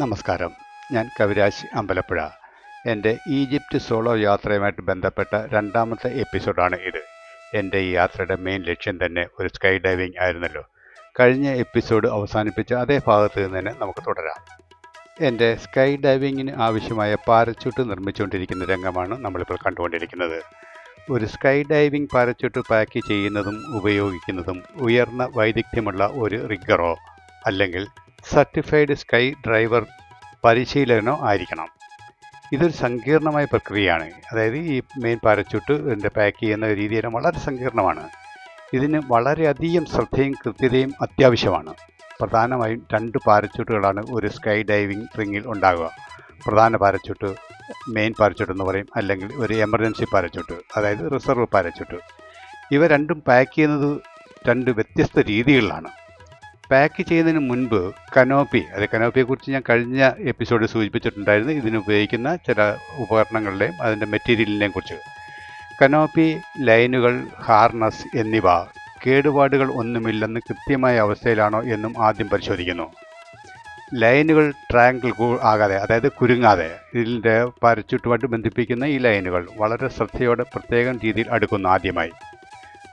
നമസ്കാരം. ഞാൻ കവിരാജ് അമ്പലപ്പുഴ. എൻ്റെ ഈജിപ്റ്റ് സോളോ യാത്രയുമായിട്ട് ബന്ധപ്പെട്ട രണ്ടാമത്തെ എപ്പിസോഡാണ് ഇത്. എൻ്റെ ഈ യാത്രയുടെ മെയിൻ ലക്ഷ്യം തന്നെ ഒരു സ്കൈ ഡൈവിംഗ് ആയിരുന്നല്ലോ. കഴിഞ്ഞ എപ്പിസോഡ് അവസാനിപ്പിച്ച അതേ ഭാഗത്ത് നിന്ന് തന്നെ നമുക്ക് തുടരാം. എൻ്റെ സ്കൈ ഡൈവിങ്ങിന് ആവശ്യമായ പാരച്യൂട്ട് നിർമ്മിച്ചുകൊണ്ടിരിക്കുന്ന രംഗമാണ് നമ്മളിപ്പോൾ കണ്ടുകൊണ്ടിരിക്കുന്നത്. ഒരു സ്കൈ ഡൈവിംഗ് പാരച്യൂട്ട് പാക്ക് ചെയ്യുന്നതും ഉപയോഗിക്കുന്നതും ഉയർന്ന വൈദഗ്ധ്യമുള്ള ഒരു റിഗ്ഗറോ അല്ലെങ്കിൽ സർട്ടിഫൈഡ് സ്കൈ ഡ്രൈവർ പരിശീലകനോ ആയിരിക്കണം. ഇതൊരു സങ്കീർണമായ പ്രക്രിയയാണ്. അതായത് ഈ മെയിൻ പാരച്യൂട്ട് പാക്ക് ചെയ്യുന്ന രീതിയെല്ലാം വളരെ സങ്കീർണമാണ്. ഇതിന് വളരെയധികം ശ്രദ്ധയും കൃത്യതയും അത്യാവശ്യമാണ്. പ്രധാനമായും 2 പാരച്യൂട്ടുകളാണ് ഒരു സ്കൈ ഡൈവിംഗ് റിങ്ങിൽ ഉണ്ടാകുക. പ്രധാന പാരച്യൂട്ട്, മെയിൻ പാരച്യൂട്ട് എന്ന് പറയും, അല്ലെങ്കിൽ ഒരു എമർജൻസി പാരച്യൂട്ട്, അതായത് റിസർവ് പാരച്യൂട്ട്. ഇവ രണ്ടും പാക്ക് ചെയ്യുന്നത് 2 വ്യത്യസ്ത രീതികളിലാണ്. പാക്ക് ചെയ്യുന്നതിന് മുൻപ് കനോപ്പിയെക്കുറിച്ച് ഞാൻ കഴിഞ്ഞ എപ്പിസോഡിൽ സൂചിപ്പിച്ചിട്ടുണ്ടായിരുന്നു. ഇതിനുപയോഗിക്കുന്ന ചില ഉപകരണങ്ങളുടെയും അതിൻ്റെ മെറ്റീരിയലിനെയും കുറിച്ച്. കനോപ്പി, ലൈനുകൾ, ഹാർനസ് എന്നിവ കേടുപാടുകൾ ഒന്നുമില്ലെന്ന് കൃത്യമായ അവസ്ഥയിലാണോ എന്നും ആദ്യം പരിശോധിക്കുന്നു. ലൈനുകൾ ട്രയാങ്കിൾ ആകാതെ, അതായത് കുരുങ്ങാതെ, ഇതിൻ്റെ പാരച്യൂട്ടുമായിട്ട് ബന്ധിപ്പിക്കുന്ന ഈ ലൈനുകൾ വളരെ ശ്രദ്ധയോടെ പ്രത്യേകം രീതിയിൽ അടുക്കുന്നു ആദ്യമായി.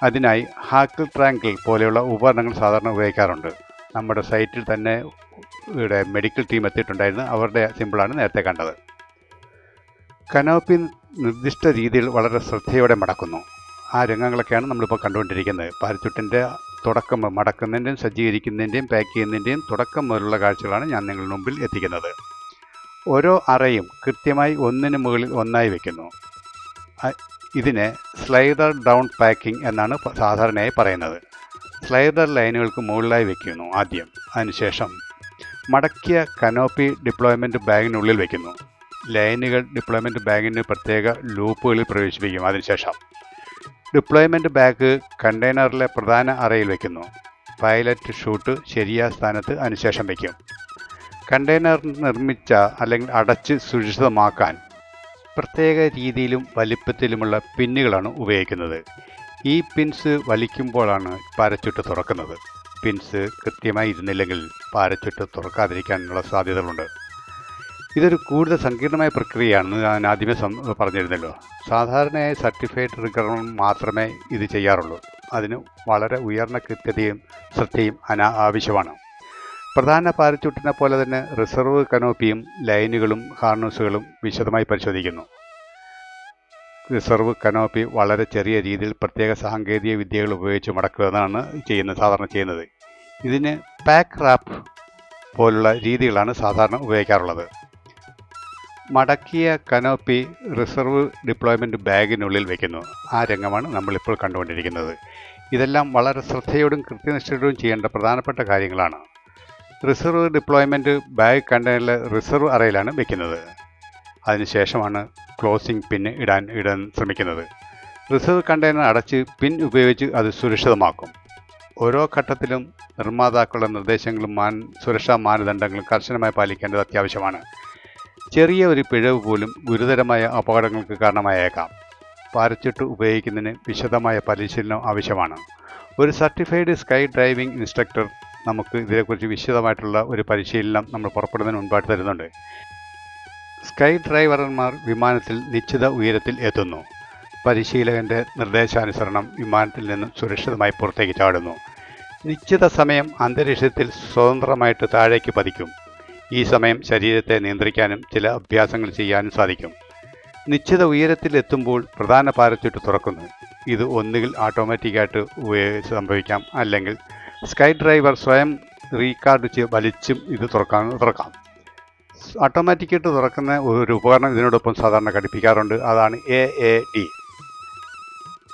അതിനായി ഹാക്കിൾ ട്രയാങ്കിൾ പോലെയുള്ള ഉപകരണങ്ങൾ സാധാരണ ഉപയോഗിക്കാറുണ്ട്. നമ്മുടെ സൈറ്റിൽ തന്നെ ഇവിടെ മെഡിക്കൽ ടീം എത്തിയിട്ടുണ്ടായിരുന്നു. അവരുടെ സിമ്പിളാണ് നേരത്തെ കണ്ടത്. കനോപ്പി നിർദ്ദിഷ്ട രീതിയിൽ വളരെ ശ്രദ്ധയോടെ മടക്കുന്നു. ആ രംഗങ്ങളൊക്കെയാണ് നമ്മളിപ്പോൾ കണ്ടുകൊണ്ടിരിക്കുന്നത്. പാരച്യൂട്ടിൻ്റെ തുടക്കം മടക്കുന്നതിൻ്റെയും സജ്ജീകരിക്കുന്നതിൻ്റെയും പാക്ക് ചെയ്യുന്നതിൻ്റെയും തുടക്കം മുതലുള്ള കാഴ്ചകളാണ് ഞാൻ നിങ്ങളുടെ മുമ്പിൽ എത്തിക്കുന്നത്. ഓരോ അറയും കൃത്യമായി ഒന്നിന് മുകളിൽ ഒന്നായി വയ്ക്കുന്നു. ഇതിനെ സ്ലൈഡർ ഡൗൺ പാക്കിംഗ് എന്നാണ് സാധാരണയായി പറയുന്നത്. സ്ലൈഡർ ലൈനുകൾക്ക് മുകളിലായി വയ്ക്കുന്നു ആദ്യം. അതിനുശേഷം മടക്കിയ കനോപ്പി ഡിപ്ലോയ്മെൻറ്റ് ബാഗിനുള്ളിൽ വയ്ക്കുന്നു. ലൈനുകൾ ഡിപ്ലോയ്മെൻറ്റ് ബാഗിന് പ്രത്യേക ലൂപ്പുകളിൽ പ്രവേശിപ്പിക്കും. അതിനുശേഷം ഡിപ്ലോയ്മെൻറ്റ് ബാഗ് കണ്ടെയ്നറിലെ പ്രധാന അറയിൽ വയ്ക്കുന്നു. പൈലറ്റ് ഷൂട്ട് ശരിയായ സ്ഥാനത്ത് അതിനുശേഷം വയ്ക്കും. കണ്ടെയ്നർ നിർമ്മിച്ച അല്ലെങ്കിൽ അടച്ച് സുരക്ഷിതമാക്കാൻ പ്രത്യേക രീതിയിലും വലിപ്പത്തിലുമുള്ള പിന്നുകളാണ് ഉപയോഗിക്കുന്നത്. ഈ പിൻസ് വലിക്കുമ്പോഴാണ് പാരച്യൂട്ട് തുറക്കുന്നത്. പിൻസ് കൃത്യമായി ഇരുന്നില്ലെങ്കിൽ പാരച്യൂട്ട് തുറക്കാതിരിക്കാനുള്ള സാധ്യതകളുണ്ട്. ഇതൊരു കൂടുതൽ സങ്കീർണമായ പ്രക്രിയയാണെന്ന് ഞാൻ ആദ്യമേ പറഞ്ഞിരുന്നല്ലോ. സാധാരണയായി സർട്ടിഫൈഡ് റിഗറുകൾ മാത്രമേ ഇത് ചെയ്യാറുള്ളൂ. അതിന് വളരെ ഉയർന്ന കൃത്യതയും ശ്രദ്ധയും ആവശ്യമാണ്. പ്രധാന പാരച്യൂട്ടിനെ പോലെ തന്നെ റിസർവ് കനോപ്പിയും ലൈനുകളും ഹാർനസുകളും വിശദമായി പരിശോധിക്കുന്നു. റിസർവ് കനോപ്പി വളരെ ചെറിയ രീതിയിൽ പ്രത്യേക സാങ്കേതിക വിദ്യകൾ ഉപയോഗിച്ച് മടക്കുകയാണ് സാധാരണ ചെയ്യുന്നത്. ഇതിന് പാക്ക് റാപ്പ് പോലുള്ള രീതികളാണ് സാധാരണ ഉപയോഗിക്കാറുള്ളത്. മടക്കിയ കനോപ്പി റിസർവ് ഡിപ്ലോയ്മെൻറ്റ് ബാഗിനുള്ളിൽ വയ്ക്കുന്നു. ആ രംഗമാണ് നമ്മളിപ്പോൾ കണ്ടുകൊണ്ടിരിക്കുന്നത്. ഇതെല്ലാം വളരെ ശ്രദ്ധയോടും കൃത്യനിഷ്ഠയോടും ചെയ്യേണ്ട പ്രധാനപ്പെട്ട കാര്യങ്ങളാണ്. റിസർവ് ഡിപ്ലോയ്മെൻറ്റ് ബാഗ് കണ്ടെയ്നറിലെ റിസർവ് അറയിലാണ് വയ്ക്കുന്നത്. അതിനുശേഷമാണ് ക്ലോസിംഗ് പിൻ ഇടാൻ ശ്രമിക്കുന്നത്. റിസർവ് കണ്ടെയ്നർ അടച്ച് പിൻ ഉപയോഗിച്ച് അത് സുരക്ഷിതമാക്കും. ഓരോ ഘട്ടത്തിലും നിർമ്മാതാക്കളുടെ നിർദ്ദേശങ്ങളും സുരക്ഷാ മാനദണ്ഡങ്ങളും കർശനമായി പാലിക്കേണ്ടത് അത്യാവശ്യമാണ്. ചെറിയ ഒരു പിഴവ് പോലും ഗുരുതരമായ അപകടങ്ങൾക്ക് കാരണമായേക്കാം. പാരച്യൂട്ട് ഉപയോഗിക്കുന്നതിന് വിശദമായ പരിശീലനം ആവശ്യമാണ്. ഒരു സർട്ടിഫൈഡ് സ്കൈ ഡൈവിംഗ് ഇൻസ്ട്രക്ടർ നമുക്ക് ഇതിനെക്കുറിച്ച് വിശദമായിട്ടുള്ള ഒരു പരിശീലനം നമ്മൾ പുറപ്പെടുന്നതിന് മുൻപായിട്ട് തരുന്നുണ്ട്. സ്കൈ ഡ്രൈവർമാർ വിമാനത്തിൽ നിശ്ചിത ഉയരത്തിൽ എത്തുന്നു. പരിശീലകൻ്റെ നിർദ്ദേശാനുസരണം വിമാനത്തിൽ നിന്നും സുരക്ഷിതമായി പുറത്തേക്ക് ചാടുന്നു. നിശ്ചിത സമയം അന്തരീക്ഷത്തിൽ സ്വതന്ത്രമായിട്ട് താഴേക്ക് പതിക്കും. ഈ സമയം ശരീരത്തെ നിയന്ത്രിക്കാനും ചില അഭ്യാസങ്ങൾ ചെയ്യാനും സാധിക്കും. നിശ്ചിത ഉയരത്തിൽ എത്തുമ്പോൾ പ്രധാന പാരച്യൂട്ട് തുറക്കുന്നു. ഇത് ഒന്നുകിൽ ഓട്ടോമാറ്റിക്കായിട്ട് സംഭവിക്കാം, അല്ലെങ്കിൽ സ്കൈ ഡ്രൈവർ സ്വയം റീകാർഡ് വലിച്ചും ഇത് തുറക്കാം. ഓട്ടോമാറ്റിക്കായിട്ട് തുറക്കുന്ന ഒരു ഉപകരണം ഇതിനോടൊപ്പം സാധാരണ ഘടിപ്പിക്കാറുണ്ട്. അതാണ് AAD.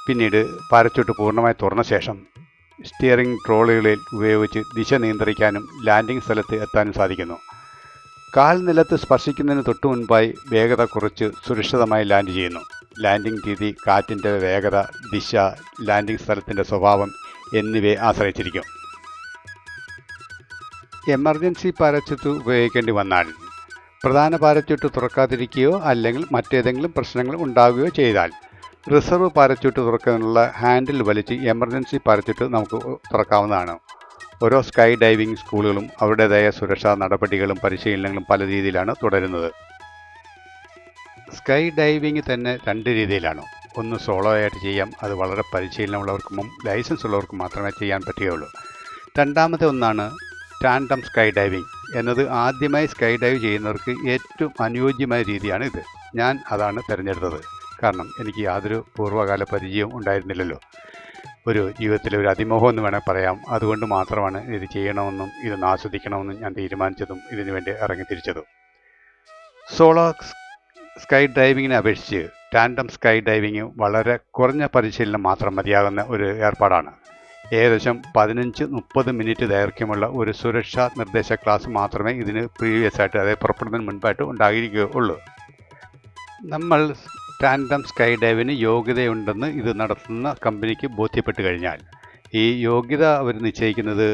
പിന്നീട് പാരച്യൂട്ട് പൂർണ്ണമായി തുറന്ന ശേഷം സ്റ്റിയറിംഗ് ട്രോളുകളിൽ ഉപയോഗിച്ച് ദിശ നിയന്ത്രിക്കാനും ലാൻഡിംഗ് സ്ഥലത്ത് എത്താനും സാധിക്കുന്നു. കാൽ നിലത്ത് സ്പർശിക്കുന്നതിന് തൊട്ടു മുൻപായി വേഗത കുറച്ച് സുരക്ഷിതമായി ലാൻഡ് ചെയ്യുന്നു. ലാൻഡിംഗ് രീതി കാറ്റിൻ്റെ വേഗത, ദിശ, ലാൻഡിംഗ് സ്ഥലത്തിൻ്റെ സ്വഭാവം എന്നിവയെ ആശ്രയിച്ചിരിക്കും. എമർജൻസി പാരച്യൂട്ട് ഉപയോഗിക്കേണ്ടി വന്നാൽ, പ്രധാന പാരച്യൂട്ട് തുറക്കാതിരിക്കുകയോ അല്ലെങ്കിൽ മറ്റേതെങ്കിലും പ്രശ്നങ്ങൾ ഉണ്ടാവുകയോ ചെയ്താൽ റിസർവ് പാരച്യൂട്ട് തുറക്കുന്നതിനുള്ള ഹാൻഡിൽ വലിച്ച് എമർജൻസി പാരച്യൂട്ട് നമുക്ക് തുറക്കാവുന്നതാണ്. ഓരോ സ്കൈ ഡൈവിംഗ് സ്കൂളുകളും അവരുടേതായ സുരക്ഷാ നടപടികളും പരിശീലനങ്ങളും പല രീതിയിലാണ് തുടരുന്നത്. സ്കൈ ഡൈവിംഗ് തന്നെ 2 രീതിയിലാണ്. ഒന്ന് സോളോ ആയിട്ട് ചെയ്യാം, അത് വളരെ പരിശീലനമുള്ളവർക്കും ലൈസൻസ് ഉള്ളവർക്കും മാത്രമേ ചെയ്യാൻ പറ്റുകയുള്ളൂ. രണ്ടാമത്തെ ഒന്നാണ് ടാൻഡം സ്കൈ ഡൈവിംഗ് എന്നത്. ആദ്യമായി സ്കൈ ഡൈവ് ചെയ്യുന്നവർക്ക് ഏറ്റവും അനുയോജ്യമായ രീതിയാണ് ഇത്. ഞാൻ അതാണ് തിരഞ്ഞെടുത്തത്. കാരണം എനിക്ക് യാതൊരു പൂർവ്വകാല പരിചയവും ഉണ്ടായിരുന്നില്ലല്ലോ. ഒരു ജീവിതത്തിലെ ഒരു അതിമോഹം എന്ന് വേണേൽ പറയാം. അതുകൊണ്ട് മാത്രമാണ് ഇത് ചെയ്യണമെന്നും ഇതൊന്ന് ആസ്വദിക്കണമെന്നും ഞാൻ തീരുമാനിച്ചതും ഇതിനു വേണ്ടി ഇറങ്ങിത്തിരിച്ചതും. സോളോ സ്കൈ ഡൈവിങ്ങിനെ അപേക്ഷിച്ച് ടാൻഡം സ്കൈ ഡൈവിങ് വളരെ കുറഞ്ഞ പരിശീലനം മാത്രം മതിയാകുന്ന ഒരു ഏർപ്പാടാണ്. ഏകദേശം 15-30 മിനിറ്റ് ദൈർഘ്യമുള്ള ഒരു സുരക്ഷാ നിർദ്ദേശ ക്ലാസ് മാത്രമേ ഇതിന് പ്രീവിയസ് ആയിട്ട്, അതായത് പുറപ്പെടുന്നതിന് മുൻപായിട്ട് ഉണ്ടായിരിക്കുകയുള്ളൂ. നമ്മൾ ടാൻഡം സ്കൈ ഡൈവിന് യോഗ്യതയുണ്ടെന്ന് ഇത് നടത്തുന്ന കമ്പനിക്ക് ബോധ്യപ്പെട്ട് കഴിഞ്ഞാൽ, ഈ യോഗ്യത അവർ നിശ്ചയിക്കുന്നത്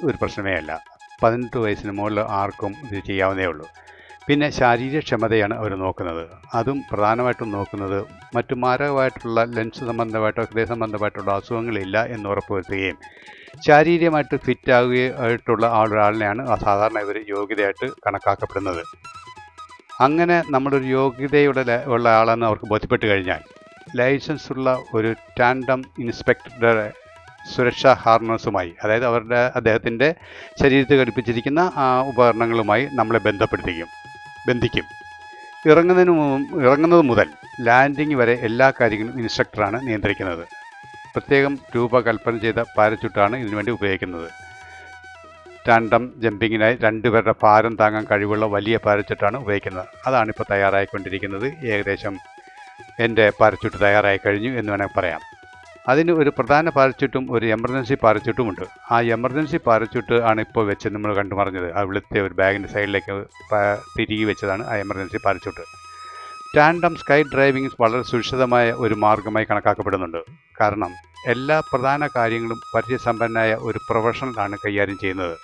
ഒരു പ്രശ്നമേ അല്ല. 18 വയസ്സിന് മുകളിൽ ആർക്കും ഇത് ചെയ്യാവുന്നേ ഉള്ളൂ. പിന്നെ ശാരീരക്ഷമതയാണ് അവർ നോക്കുന്നത്. അതും പ്രധാനമായിട്ടും നോക്കുന്നത് മറ്റു മാരകമായിട്ടുള്ള ലെൻസ് സംബന്ധമായിട്ടോ ഹൃദയ സംബന്ധമായിട്ടുള്ള അസുഖങ്ങളില്ല എന്ന് ഉറപ്പുവരുത്തുകയും ശാരീരികമായിട്ട് ഫിറ്റാകുകയായിട്ടുള്ള ഒരാളിനെയാണ് സാധാരണ ഇവർ യോഗ്യതയായിട്ട് കണക്കാക്കപ്പെടുന്നത്. അങ്ങനെ നമ്മളൊരു യോഗ്യതയുള്ള ആളെന്ന് അവർക്ക് ബോധ്യപ്പെട്ട് കഴിഞ്ഞാൽ, ലൈസൻസ് ഉള്ള ഒരു ടാൻഡം ഇൻസ്പെക്ടറുടെ സുരക്ഷാ ഹാർനസുമായി, അതായത് അദ്ദേഹത്തിൻ്റെ ശരീരത്തിൽ ഘടിപ്പിച്ചിരിക്കുന്ന ഉപകരണങ്ങളുമായി നമ്മളെ ബന്ധിക്കും. ഇറങ്ങുന്നത് മുതൽ ലാൻഡിംഗ് വരെ എല്ലാ കാര്യങ്ങളും ഇൻസ്ട്രക്ടറാണ് നിയന്ത്രിക്കുന്നത്. പ്രത്യേകം രൂപകൽപ്പന ചെയ്ത പാരച്യൂട്ടാണ് ഇതിനുവേണ്ടി ഉപയോഗിക്കുന്നത്. ടാൻഡം ജമ്പിങ്ങിനായി 2 പേരുടെ ഭാരം താങ്ങാൻ കഴിവുള്ള വലിയ പാരച്യൂട്ടാണ് ഉപയോഗിക്കുന്നത്. അതാണിപ്പോൾ തയ്യാറായിക്കൊണ്ടിരിക്കുന്നത്. ഏകദേശം എൻ്റെ പാരച്യൂട്ട് തയ്യാറായി കഴിഞ്ഞു എന്ന് വേണമെങ്കിൽ പറയാം. അതിന് ഒരു പ്രധാന പാരച്യൂട്ടും ഒരു എമർജൻസി പാരച്യൂട്ടുമുണ്ട്. ആ എമർജൻസി പാരച്യൂട്ട് ആണ് ഇപ്പോൾ വെച്ച് നമ്മൾ കണ്ടുമറിഞ്ഞത്. അവിടുത്തെ ഒരു ബാഗിൻ്റെ സൈഡിലേക്ക് തിരികെ വെച്ചതാണ് ആ emergency parachute. Tandem sky driving വളരെ സുരക്ഷിതമായ ഒരു മാർഗമായി കണക്കാക്കപ്പെടുന്നുണ്ട്. കാരണം എല്ലാ പ്രധാന കാര്യങ്ങളും പരിചയസമ്പന്നനായ ഒരു പ്രൊഫഷണലാണ് കൈകാര്യം ചെയ്യുന്നത്.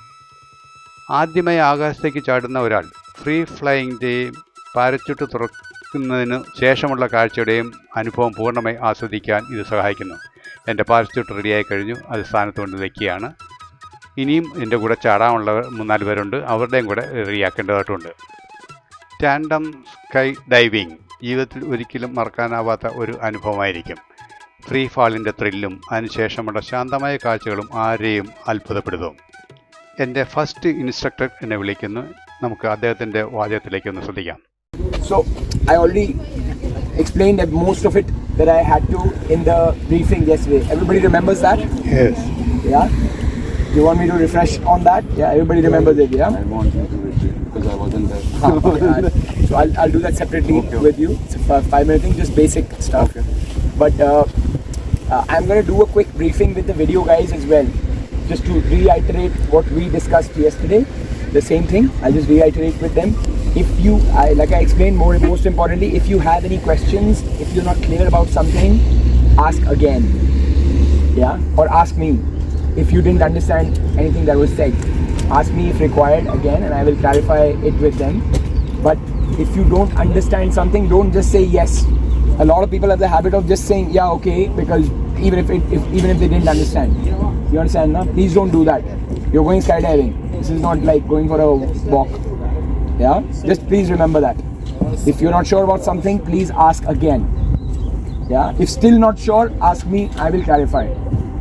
ആദ്യമായി ആകാശത്തേക്ക് ചാടുന്ന ഒരാൾ ഫ്രീ ഫ്ലൈയിൻ്റെയും പാരച്യൂട്ട് തുറക്കുന്നതിന് ശേഷമുള്ള കാഴ്ചയുടെയും അനുഭവം പൂർണ്ണമായി ആസ്വദിക്കാൻ ഇത് സഹായിക്കുന്നു. എൻ്റെ പാരച്യൂട്ട് റെഡിയായി കഴിഞ്ഞു. അത് സ്ഥാനത്ത് കൊണ്ട് വയ്ക്കുകയാണ്. ഇനിയും എൻ്റെ കൂടെ ചാടാനുള്ളവർ 3-4 പേരുണ്ട്. അവരുടെയും കൂടെ റെഡിയാക്കേണ്ടതായിട്ടുണ്ട്. ടാൻഡം സ്കൈ ഡൈവിംഗ് ജീവിതത്തിൽ ഒരിക്കലും മറക്കാനാവാത്ത ഒരു അനുഭവമായിരിക്കും. ഫ്രീ ഫാളിൻ്റെ ത്രില്ലും അതിനുശേഷമുള്ള ശാന്തമായ കാഴ്ചകളും ആരെയും അത്ഭുതപ്പെടുത്തും. എൻ്റെ ഫസ്റ്റ് ഇൻസ്ട്രക്ടർ എന്നെ വിളിക്കുന്നു. നമുക്ക് അദ്ദേഹത്തിൻ്റെ വാചകത്തിലേക്ക് ഒന്ന് ശ്രദ്ധിക്കാം. So I already explained most of it that I had to in the briefing yesterday. Everybody remembers that? Yes. Yeah? You want me to refresh on that? Yeah, everybody remembers it, yeah? I want you to repeat because I wasn't there. So I'll do that separately with you. It's a 5-minute thing, just basic stuff. Okay. But I'm going to do a quick briefing with the video guys as well, just to reiterate what we discussed yesterday. The same thing, I'll just reiterate with them. If you, like I explained, most importantly, if you have any questions, if you're not clear about something, ask again. Yeah? Or ask me. If you didn't understand anything that was said, ask me if required again and I will clarify it with them. But if you don't understand something, don't just say yes. A lot of people have the habit of just saying yeah, okay, because even if they didn't understand. You understand, no? Please don't do that. You're going skydiving. This is not like going for a walk. Yeah? Just please remember that. If you're not sure about something, please ask again. Yeah? If still not sure, ask me, I will clarify.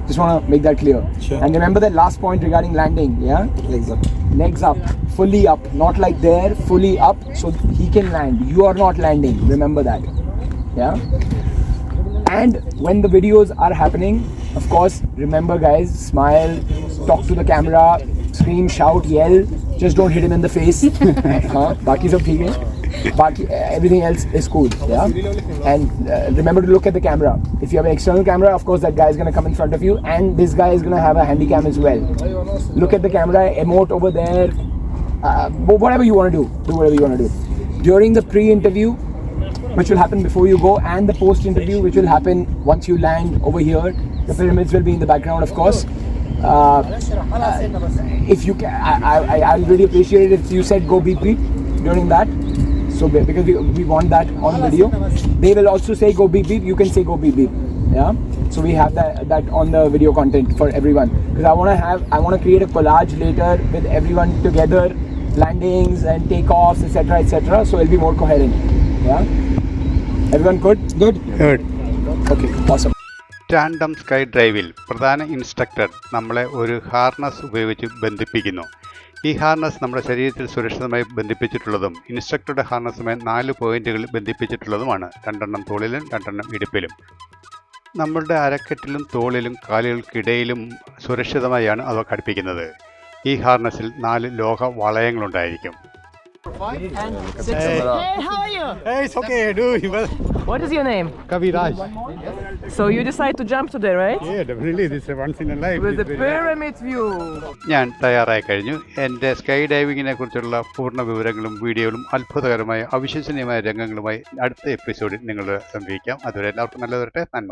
Just want to make that clear. Sure. And remember that last point regarding landing, yeah? Legs up. Legs up, fully up, not like there, fully up, so he can land. You are not landing, remember that. Yeah? And when the videos are happening, of course, remember guys, smile, talk to the camera, scream, shout, yell, just don't hit him in the face. Baki sab theek hai. Baki, everything else is cool, yeah? And remember to look at the camera. If you have an external camera, of course that guy is going to come in front of you and this guy is going to have a handy cam as well. Look at the camera, emote over there, whatever you want to do whatever you want to do. During the pre-interview, which will happen before you go, and the post-interview, which will happen once you land over here, the pyramids will be in the background, of course. If you can, I'll really appreciate it if you said go beep beep during that. So because we want that on video. They will also say go beep beep. You can say go beep beep. Yeah, so we have that on the video content for everyone, because I want to create a collage later with everyone together, landings and takeoffs, etc. So it'll be more coherent. Yeah, everyone good? Okay, awesome. Tandem sky ഡ്രൈവിൽ പ്രധാന instructor നമ്മളെ ഒരു harness ഉപയോഗിച്ച് ബന്ധിപ്പിക്കുന്നു. ഈ harness നമ്മുടെ ശരീരത്തിൽ സുരക്ഷിതമായി ബന്ധിപ്പിച്ചിട്ടുള്ളതും ഇൻസ്ട്രക്ടറുടെ ഹാർനസുമായി 4 പോയിന്റുകളിൽ ബന്ധിപ്പിച്ചിട്ടുള്ളതുമാണ്. 2 തോളിലും 2 ഇടുപ്പിലും. നമ്മളുടെ അരക്കെട്ടിലും തോളിലും കാലുകൾക്കിടയിലും സുരക്ഷിതമായാണ് അവ ഘടിപ്പിക്കുന്നത്. ഈ ഹാർനസിൽ 4 ലോഹ വളയങ്ങളുണ്ടായിരിക്കും. Hey, how are you? Hey, it's okay, dude. What is your name? Kaviraj. So you decide to jump today, right? Yeah, definitely. This is once in a life. With the pyramid view. ഞാൻ തയ്യാറായി കഴിഞ്ഞു. എൻ്റെ sky ഡൈവിങ്ങിനെ കുറിച്ചുള്ള പൂർണ്ണ വിവരങ്ങളും വീഡിയോകളും അത്ഭുതകരമായ അവിശ്വസനീയമായ രംഗങ്ങളുമായി അടുത്ത എപ്പിസോഡിൽ നിങ്ങളുടെ സമീപിക്കാം. അതുവരെ എല്ലാവർക്കും നല്ലത് വരട്ടെ. നന്മ.